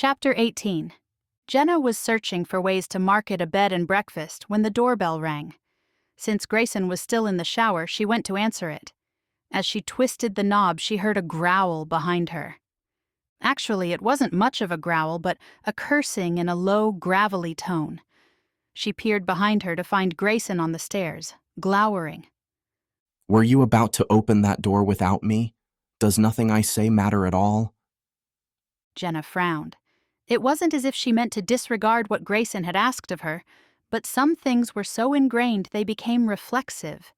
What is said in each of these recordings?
Chapter 18. Jenna was searching for ways to market a bed and breakfast when the doorbell rang. Since Grayson was still in the shower, she went to answer it. As she twisted the knob, she heard a growl behind her. Actually, it wasn't much of a growl, but a cursing in a low, gravelly tone. She peered behind her to find Grayson on the stairs, glowering. "Were you about to open that door without me? Does nothing I say matter at all?" Jenna frowned. It wasn't as if she meant to disregard what Grayson had asked of her, but some things were so ingrained they became reflexive.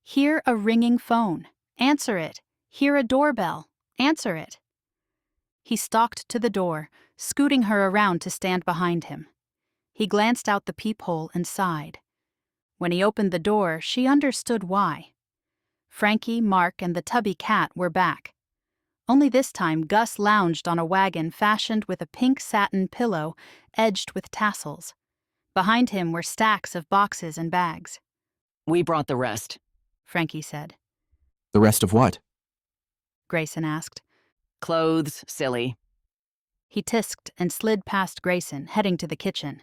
Hear a ringing phone. Answer it. Hear a doorbell. Answer it. He stalked to the door, scooting her around to stand behind him. He glanced out the peephole and sighed. When he opened the door, she understood why. Frankie, Mark, and the tubby cat were back. Only this time, Gus lounged on a wagon fashioned with a pink satin pillow edged with tassels. Behind him were stacks of boxes and bags. "We brought the rest," Frankie said. "The rest of what?" Grayson asked. "Clothes, silly." He tisked and slid past Grayson, heading to the kitchen.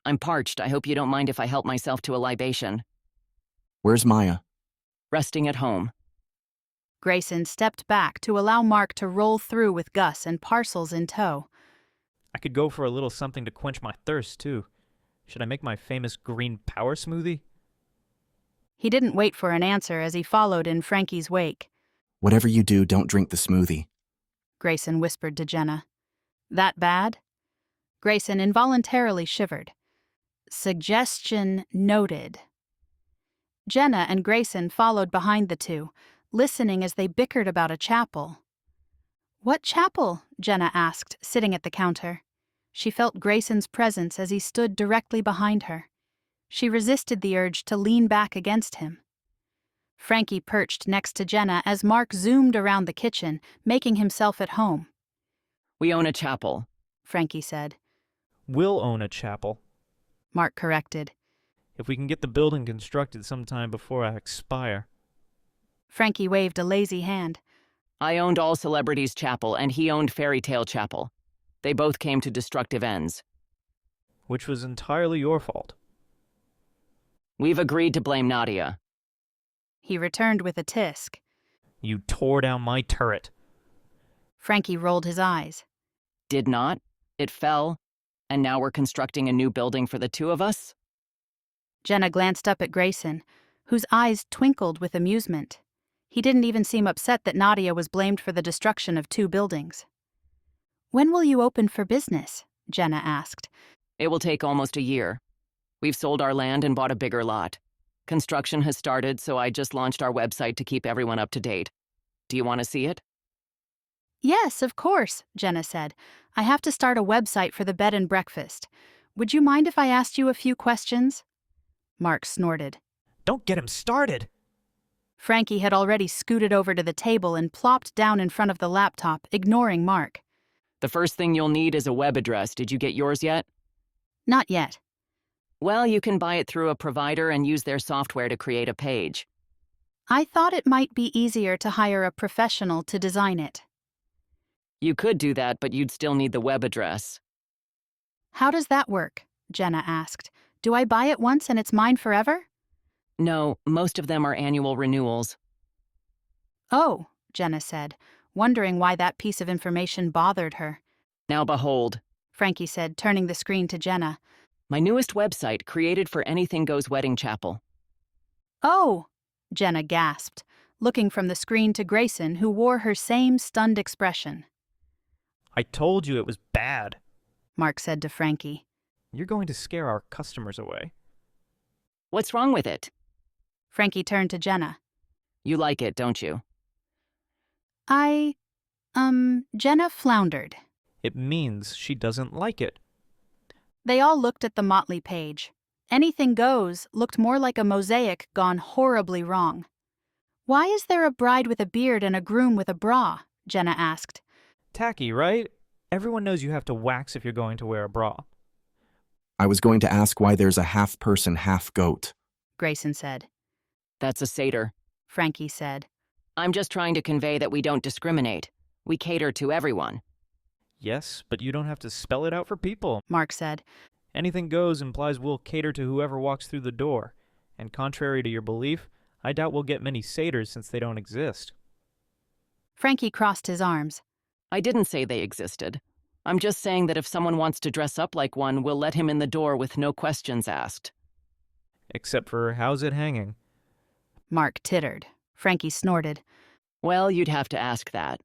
"I'm parched. I hope you don't mind if I help myself to a libation." "Where's Maya?" "Resting at home." Grayson stepped back to allow Mark to roll through with Gus and parcels in tow. I could go for a little something to quench my thirst, too. Should I make my famous green power smoothie? He didn't wait for an answer as he followed in Frankie's wake. "Whatever you do, don't drink the smoothie." Grayson whispered to Jenna. That bad? Grayson involuntarily shivered. Suggestion noted. Jenna and Grayson followed behind the two, listening as they bickered about a chapel. What chapel? Jenna asked, sitting at the counter. She felt Grayson's presence as he stood directly behind her. She resisted the urge to lean back against him. Frankie perched next to Jenna as Mark zoomed around the kitchen, making himself at home. "We own a chapel," Frankie said. We'll own a chapel. Mark corrected. If we can get the building constructed sometime before I expire. Frankie waved a lazy hand. "I owned All Celebrities Chapel, and he owned Fairy Tale Chapel. They both came to destructive ends. Which was entirely your fault. We've agreed to blame Nadia." He returned with a tisk. You tore down my turret. Frankie rolled his eyes. "Did not. It fell. And now we're constructing a new building for the two of us?" Jenna glanced up at Grayson, whose eyes twinkled with amusement. He didn't even seem upset that Nadia was blamed for the destruction of two buildings. When will you open for business? Jenna asked. "It will take almost a year. We've sold our land and bought a bigger lot. Construction has started, so I just launched our website to keep everyone up to date. Do you want to see it?" Yes, of course, Jenna said. I have to start a website for the bed and breakfast. Would you mind if I asked you a few questions? Mark snorted. Don't get him started! Frankie had already scooted over to the table and plopped down in front of the laptop, ignoring Mark. "The first thing you'll need is a web address. Did you get yours yet?" Not yet. "Well, you can buy it through a provider and use their software to create a page." I thought it might be easier to hire a professional to design it. "You could do that, but you'd still need the web address." How does that work? Jenna asked. Do I buy it once and it's mine forever? "No, most of them are annual renewals." Oh, Jenna said, wondering why that piece of information bothered her. "Now behold," Frankie said, turning the screen to Jenna. "my newest website created for Anything Goes Wedding Chapel." Oh, Jenna gasped, looking from the screen to Grayson, who wore her same stunned expression. I told you it was bad. Mark said to Frankie. You're going to scare our customers away. "What's wrong with it?" Frankie turned to Jenna. "You like it, don't you?" Jenna floundered. It means she doesn't like it. They all looked at the motley page. Anything Goes looked more like a mosaic gone horribly wrong. Why is there a bride with a beard and a groom with a bra? Jenna asked. Tacky, right? Everyone knows you have to wax if you're going to wear a bra. "I was going to ask why there's a half-person, half-goat." Grayson said. "That's a satyr," Frankie said. "I'm just trying to convey that we don't discriminate. We cater to everyone." Yes, but you don't have to spell it out for people. Mark said. Anything goes implies we'll cater to whoever walks through the door. And contrary to your belief, I doubt we'll get many satyrs since they don't exist. Frankie crossed his arms. I didn't say they existed. I'm just saying that if someone wants to dress up like one, we'll let him in the door with no questions asked. Except for how's it hanging? Mark tittered. Frankie snorted. Well, you'd have to ask that.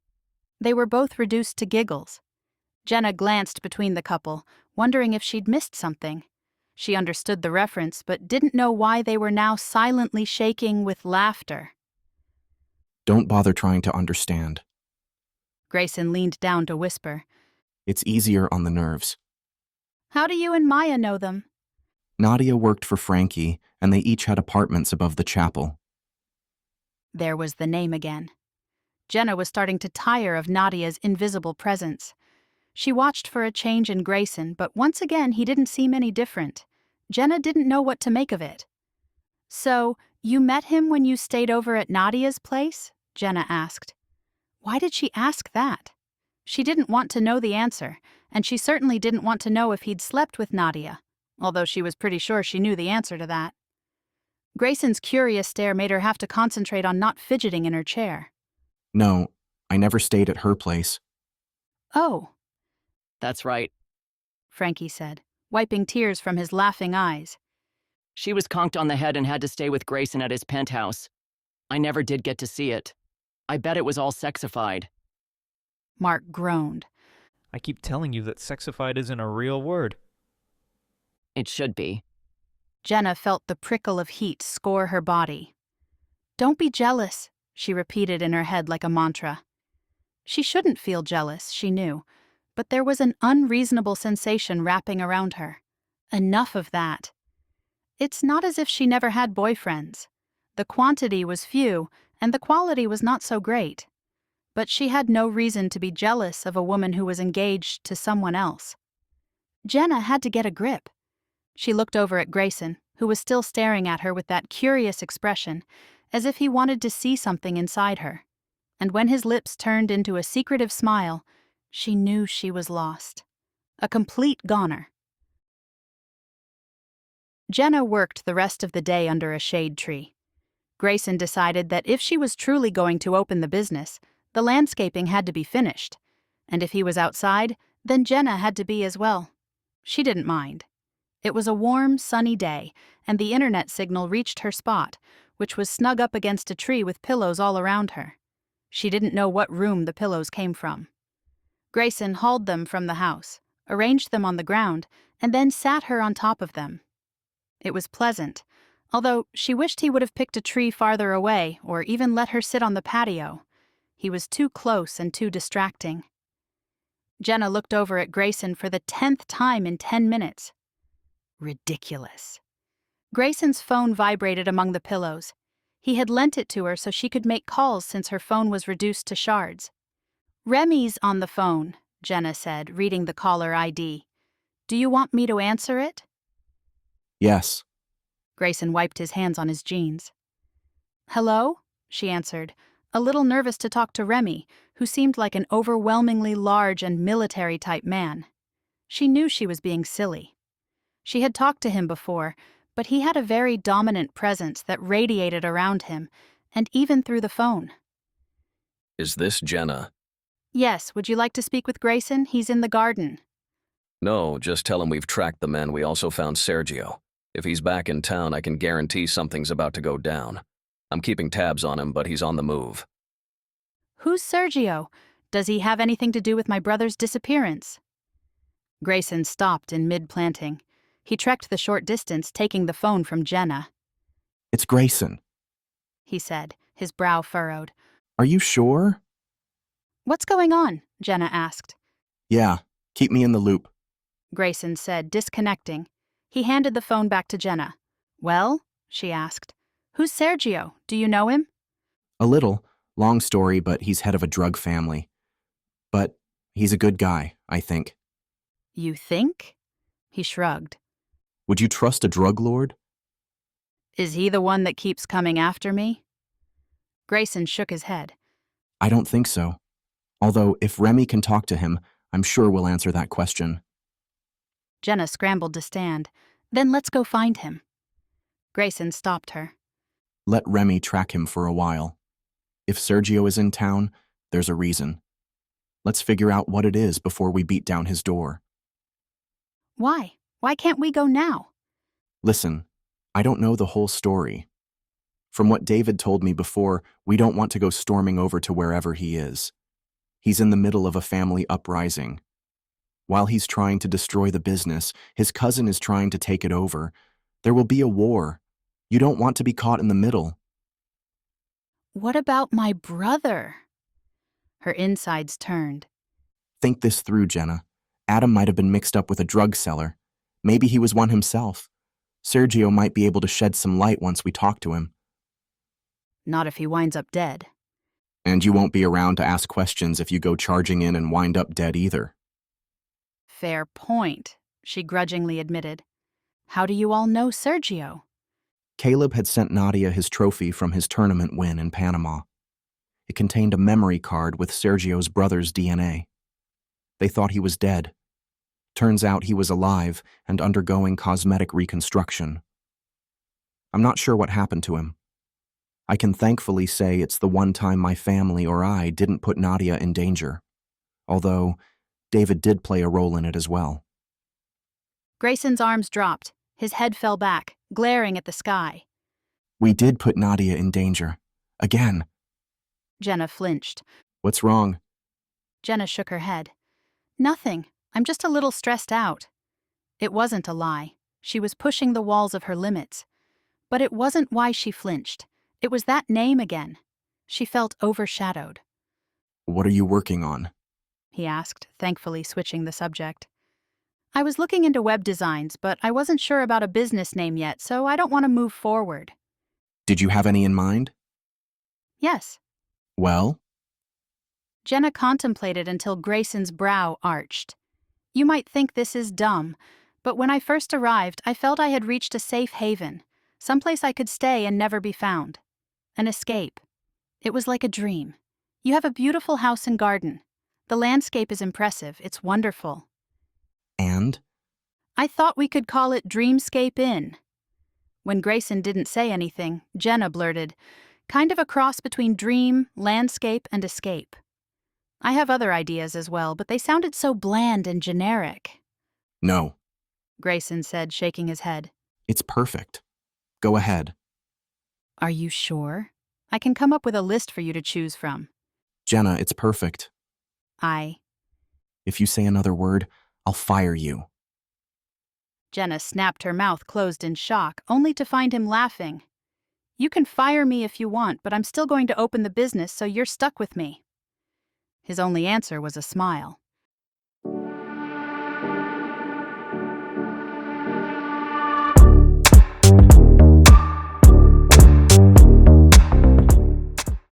They were both reduced to giggles. Jenna glanced between the couple, wondering if she'd missed something. She understood the reference, but didn't know why they were now silently shaking with laughter. Don't bother trying to understand. Grayson leaned down to whisper. It's easier on the nerves. How do you and Maya know them? Nadia worked for Frankie, and they each had apartments above the chapel. There was the name again. Jenna was starting to tire of Nadia's invisible presence. She watched for a change in Grayson, but once again he didn't seem any different. Jenna didn't know what to make of it. So, you met him when you stayed over at Nadia's place? Jenna asked. Why did she ask that? She didn't want to know the answer, and she certainly didn't want to know if he'd slept with Nadia, although she was pretty sure she knew the answer to that. Grayson's curious stare made her have to concentrate on not fidgeting in her chair. No, I never stayed at her place. Oh, That's right. Frankie said, wiping tears from his laughing eyes. She was conked on the head and had to stay with Grayson at his penthouse. I never did get to see it. I bet it was all sexified. Mark groaned. I keep telling you that sexified isn't a real word. It should be. Jenna felt the prickle of heat score her body. Don't be jealous, she repeated in her head like a mantra. She shouldn't feel jealous, she knew, but there was an unreasonable sensation wrapping around her. Enough of that. It's not as if she never had boyfriends. The quantity was few, and the quality was not so great. But she had no reason to be jealous of a woman who was engaged to someone else. Jenna had to get a grip. She looked over at Grayson, who was still staring at her with that curious expression, as if he wanted to see something inside her. And when his lips turned into a secretive smile, she knew she was lost. A complete goner. Jenna worked the rest of the day under a shade tree. Grayson decided that if she was truly going to open the business, the landscaping had to be finished. And if he was outside, then Jenna had to be as well. She didn't mind. It was a warm, sunny day, and the internet signal reached her spot, which was snug up against a tree with pillows all around her. She didn't know what room the pillows came from. Grayson hauled them from the house, arranged them on the ground, and then sat her on top of them. It was pleasant, although she wished he would have picked a tree farther away or even let her sit on the patio. He was too close and too distracting. Jenna looked over at Grayson for the 10th time in 10 minutes. Ridiculous. Grayson's phone vibrated among the pillows. He had lent it to her so she could make calls since her phone was reduced to shards. Remy's on the phone, Jenna said, reading the caller ID. Do you want me to answer it? Yes. Grayson wiped his hands on his jeans. Hello? She answered, a little nervous to talk to Remy, who seemed like an overwhelmingly large and military-type man. She knew she was being silly. She had talked to him before, but he had a very dominant presence that radiated around him, and even through the phone. Is this Jenna? Yes, would you like to speak with Grayson? He's in the garden. No, just tell him we've tracked the men. We also found Sergio. If he's back in town, I can guarantee something's about to go down. I'm keeping tabs on him, but he's on the move. Who's Sergio? Does he have anything to do with my brother's disappearance? Grayson stopped in mid-planting. He trekked the short distance, taking the phone from Jenna. It's Grayson. He said, his brow furrowed. Are you sure? What's going on? Jenna asked. Yeah, keep me in the loop. Grayson said, disconnecting. He handed the phone back to Jenna. Well? She asked. Who's Sergio? Do you know him? A little. Long story, but he's head of a drug family. But he's a good guy, I think. You think? He shrugged. Would you trust a drug lord? Is he the one that keeps coming after me? Grayson shook his head. I don't think so. Although if Remy can talk to him, I'm sure we'll answer that question. Jenna scrambled to stand. Then let's go find him. Grayson stopped her. Let Remy track him for a while. If Sergio is in town, there's a reason. Let's figure out what it is before we beat down his door. Why? Why can't we go now? Listen, I don't know the whole story. From what David told me before, we don't want to go storming over to wherever he is. He's in the middle of a family uprising. While he's trying to destroy the business, his cousin is trying to take it over. There will be a war. You don't want to be caught in the middle. What about my brother? Her insides turned. Think this through, Jenna. Adam might have been mixed up with a drug seller. Maybe he was one himself. Sergio might be able to shed some light once we talk to him. Not if he winds up dead. And you won't be around to ask questions if you go charging in and wind up dead either. Fair point, she grudgingly admitted. How do you all know Sergio? Caleb had sent Nadia his trophy from his tournament win in Panama. It contained a memory card with Sergio's brother's DNA. They thought he was dead. Turns out he was alive and undergoing cosmetic reconstruction. I'm not sure what happened to him. I can thankfully say it's the one time my family or I didn't put Nadia in danger, although David did play a role in it as well. Grayson's arms dropped. His head fell back, glaring at the sky. We did put Nadia in danger. Again. Jenna flinched. What's wrong? Jenna shook her head. Nothing. I'm just a little stressed out. It wasn't a lie. She was pushing the walls of her limits. But it wasn't why she flinched. It was that name again. She felt overshadowed. What are you working on? He asked, thankfully switching the subject. I was looking into web designs, but I wasn't sure about a business name yet, so I don't want to move forward. Did you have any in mind? Yes. Well? Jenna contemplated until Grayson's brow arched. You might think this is dumb, but when I first arrived, I felt I had reached a safe haven, someplace I could stay and never be found. An escape. It was like a dream. You have a beautiful house and garden. The landscape is impressive. It's wonderful. And? I thought we could call it Dreamscape Inn. When Grayson didn't say anything, Jenna blurted, kind of a cross between dream, landscape, and escape. I have other ideas as well, but they sounded so bland and generic. No. Grayson said, shaking his head. It's perfect. Go ahead. Are you sure? I can come up with a list for you to choose from. Jenna, it's perfect. If you say another word, I'll fire you. Jenna snapped her mouth closed in shock, only to find him laughing. You can fire me if you want, but I'm still going to open the business, so you're stuck with me. His only answer was a smile.